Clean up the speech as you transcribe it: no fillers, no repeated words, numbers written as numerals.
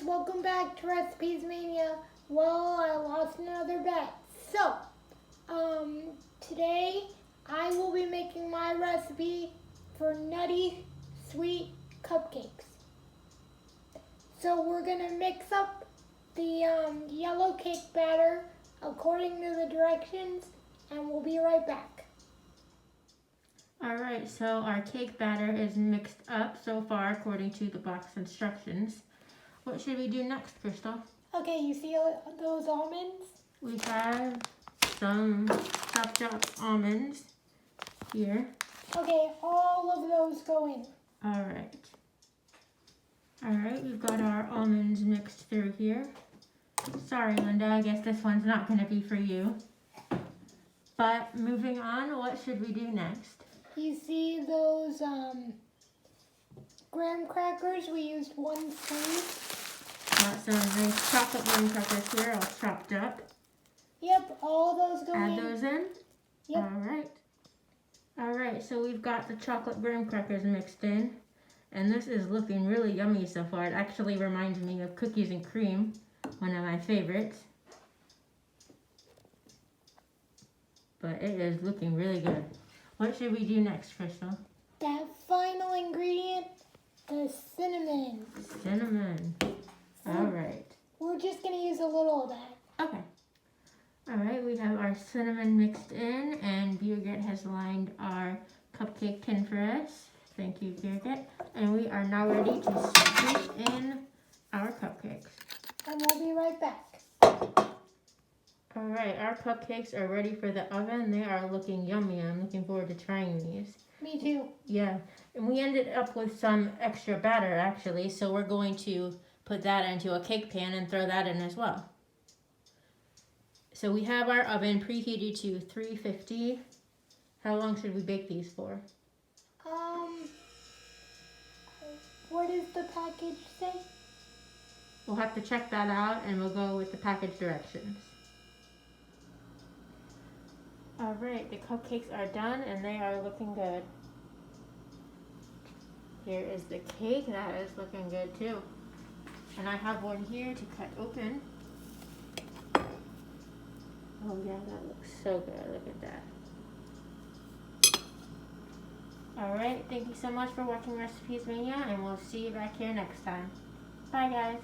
welcome back to Recipes Mania. Well, I lost another bet. So, today I will be making my recipe for Nutty sweet cupcakes. So we're gonna mix up the yellow cake batter according to the directions, and we'll be right back. Alright, so our cake batter is mixed up so far according to the box instructions. What should we do next, Crystal? Okay, you see those almonds? We have some chopped up almonds here. Okay, all of those go in. Alright. Alright, we've got our almonds mixed through here. Sorry, Linda, I guess this one's not going to be for you. But moving on, what should we do next? You see those graham crackers? We used 1 sleeve. Got some nice chocolate graham crackers here, all chopped up. Yep, all those go in. Add those in? Yep. Alright. Alright, so we've got the chocolate graham crackers mixed in. And this is looking really yummy so far. It actually reminds me of cookies and cream, one of my favorites. But it is looking really good. What should we do next, Crystal? That final ingredient, the cinnamon. Cinnamon. Alright. We're just going to use a little of that. Okay. Alright, we have our cinnamon mixed in, and Birgit has lined our cupcake tin for us. Thank you, Birgit. And we are now ready to scoop in our cupcakes. And we'll be right back. Alright, our cupcakes are ready for the oven. They are looking yummy. I'm looking forward to trying these. Me too. Yeah, and we ended up with some extra batter actually, so we're going to put that into a cake pan and throw that in as well. So we have our oven preheated to 350. How long should we bake these for? What does the package say? We'll have to check that out, and we'll go with the package directions. Alright, the cupcakes are done and they are looking good. Here is the cake, that is looking good too. And I have one here to cut open. Oh yeah, that looks so good, look at that. Alright, thank you so much for watching Recipes Mania, and we'll see you back here next time. Bye guys.